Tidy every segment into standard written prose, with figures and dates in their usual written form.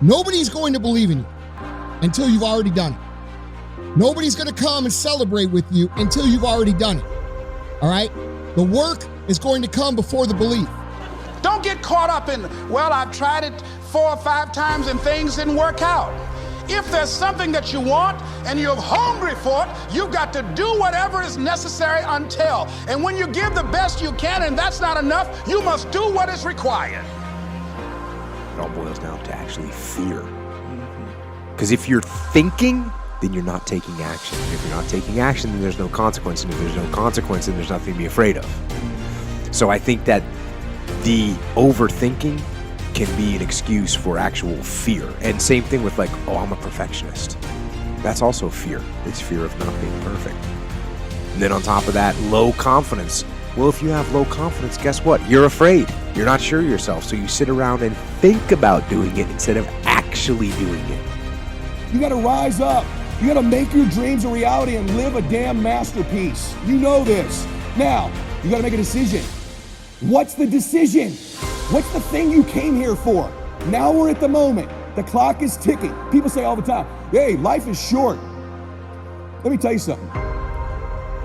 Nobody's going to believe in you until you've already done it. Nobody's going to come and celebrate with you until you've already done it. All right? The work is going to come before the belief. Don't get caught up in, well, I've tried it 4 or 5 times and things didn't work out. If there's something that you want and you're hungry for it, you've got to do whatever is necessary until. And when you give the best you can and that's not enough, you must do what is required. It all boils down to actually fear. Because if you're thinking, then you're not taking action. And if you're not taking action, then there's no consequence. And if there's no consequence, then there's nothing to be afraid of. So I think that the overthinking can be an excuse for actual fear. And same thing with like, oh, I'm a perfectionist. That's also fear. It's fear of not being perfect. And then on top of that, low confidence. Well, if you have low confidence, guess what? You're afraid. You're not sure of yourself. So you sit around and think about doing it instead of actually doing it. You gotta rise up. You gotta make your dreams a reality and live a damn masterpiece. You know this. Now, you gotta make a decision. What's the decision? What's the thing you came here for? Now we're at the moment. The clock is ticking. People say all the time, hey, life is short. Let me tell you something.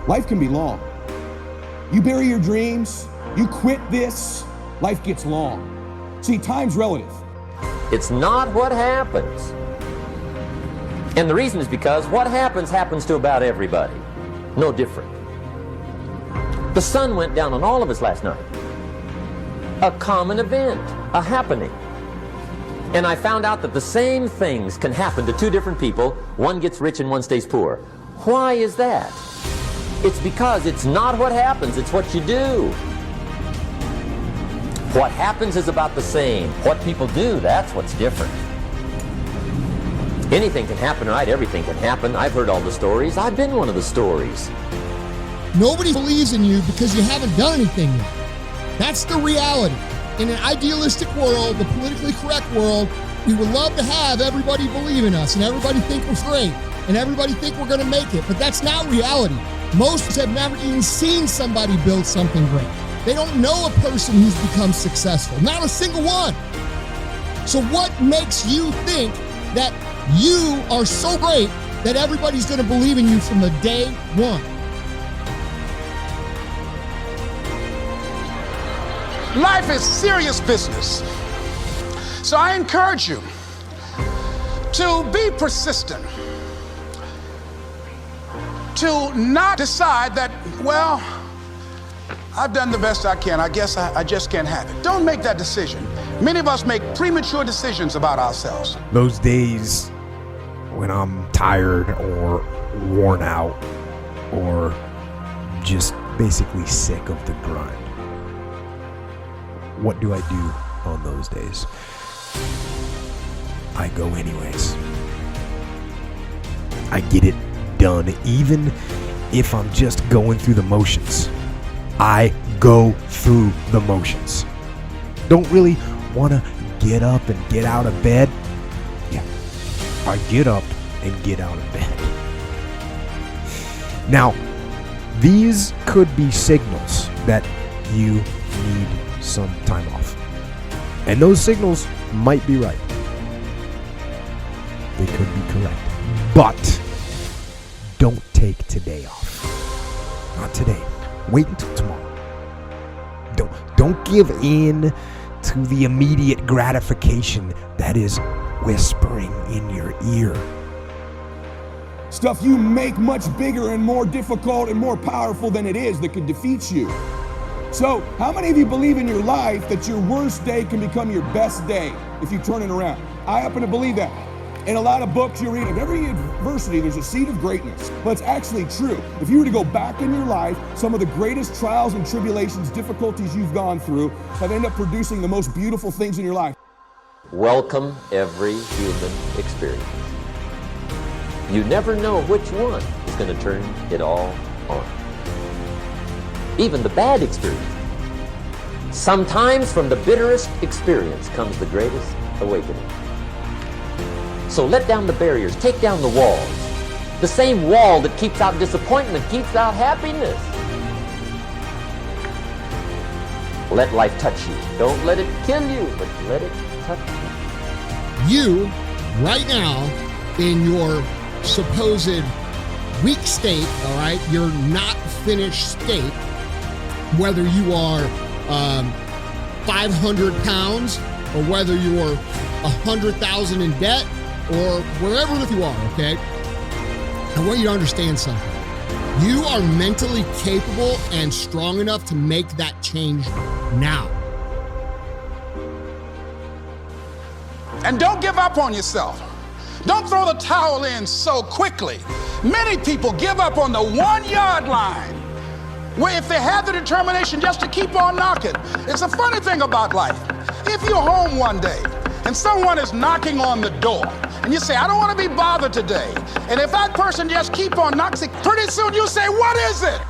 Life can be long. You bury your dreams, you quit this, life gets long. See, time's relative. It's not what happens. And the reason is because what happens to about everybody. No different. The sun went down on all of us last night. A common event, a happening. And I found out that the same things can happen to 2 different people. One gets rich and one stays poor. Why is that? It's because it's not what happens, it's what you do. What happens is about the same. What people do, that's what's different. Anything can happen, right? Everything can happen. I've heard all the stories. I've been one of the stories. Nobody believes in you because you haven't done anything yet. That's the reality. In an idealistic world, the politically correct world, we would love to have everybody believe in us and everybody think we're great and everybody think we're going to make it. But that's not reality. Most have never even seen somebody build something great. They don't know a person who's become successful. Not a single one. So what makes you think that you are so great that everybody's going to believe in you from the day one? Life is serious business. So I encourage you to be persistent. To not decide that, well, I've done the best I can. I guess I just can't have it. Don't make that decision. Many of us make premature decisions about ourselves. Those days when I'm tired or worn out or just basically sick of the grind. What do I do on those days? I go anyways. I get it done, even if I'm just going through the motions. I go through the motions. Don't really want to get up and get out of bed. Yeah, I get up and get out of bed. Now, these could be signals that you need some time off. And those signals might be right. They could be correct. But don't take today off. Not today. Wait until tomorrow. Don't give in to the immediate gratification that is whispering in your ear. Stuff you make much bigger and more difficult and more powerful than it is that could defeat you. So, how many of you believe in your life that your worst day can become your best day if you turn it around? I happen to believe that. In a lot of books you read, of every adversity, there's a seed of greatness. But it's actually true. If you were to go back in your life, some of the greatest trials and tribulations, difficulties you've gone through have ended up producing the most beautiful things in your life. Welcome every human experience. You never know which one is going to turn it all on. Even the bad experience. Sometimes from the bitterest experience comes the greatest awakening. So let down the barriers, take down the walls. The same wall that keeps out disappointment keeps out happiness. Let life touch you. Don't let it kill you, but let it touch you. You, right now, in your supposed weak state, all right, your not finished state, whether you are 500 pounds or whether you're 100,000 in debt or wherever you are, okay? I want you to understand something. You are mentally capable and strong enough to make that change now. And don't give up on yourself. Don't throw the towel in so quickly. Many people give up on the 1 yard line, where if they have the determination just to keep on knocking. It's a funny thing about life. If you're home one day and someone is knocking on the door and you say, I don't want to be bothered today. And if that person just keep on knocking, pretty soon you say, what is it?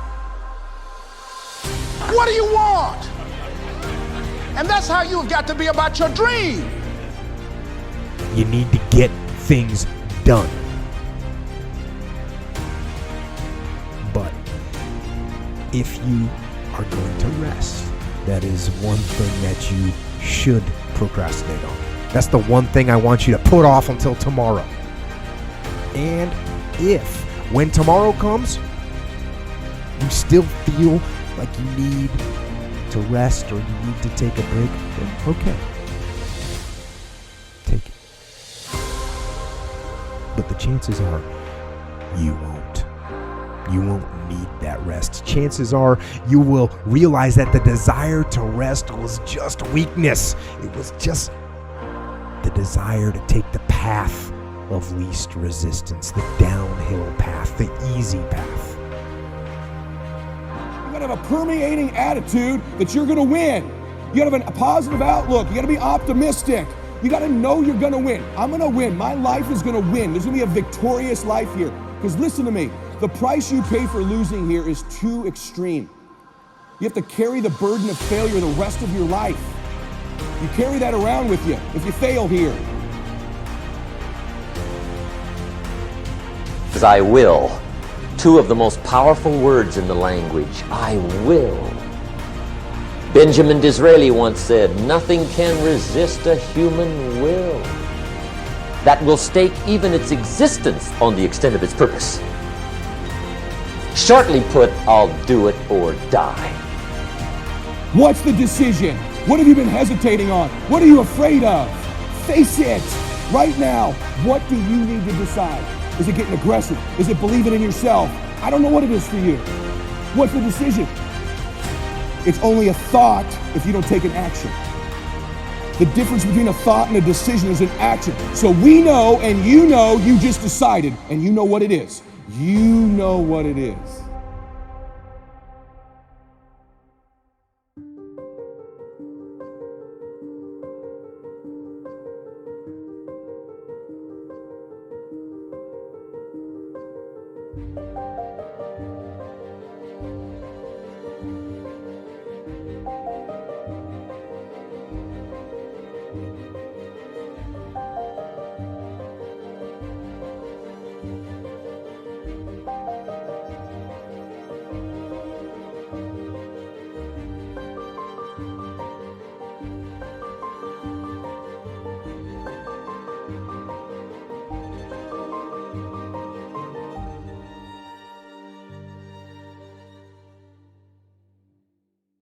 What do you want? And that's how you've got to be about your dream. You need to get things done. But if you are going to rest, that is one thing that you should procrastinate on. That's the one thing I want you to put off until tomorrow. And if, when tomorrow comes, you still feel like you need to rest or you need to take a break, then okay. Take it. But the chances are you won't. You won't need that rest. Chances are you will realize that the desire to rest was just weakness. It was just the desire to take the path of least resistance, the downhill path, the easy path. You gotta have a permeating attitude that you're gonna win. You gotta have a positive outlook. You gotta be optimistic. You gotta know you're gonna win. I'm gonna win. My life is gonna win. There's gonna be a victorious life here. Because listen to me, the price you pay for losing here is too extreme. You have to carry the burden of failure the rest of your life. You carry that around with you if you fail here. I will. Two of the most powerful words in the language. I will. Benjamin Disraeli once said, nothing can resist a human will that will stake even its existence on the extent of its purpose. Shortly put, I'll do it or die. What's the decision? What have you been hesitating on? What are you afraid of? Face it right now. What do you need to decide? Is it getting aggressive? Is it believing in yourself? I don't know what it is for you. What's the decision? It's only a thought if you don't take an action. The difference between a thought and a decision is an action. So we know and you know you just decided and you know what it is. You know what it is.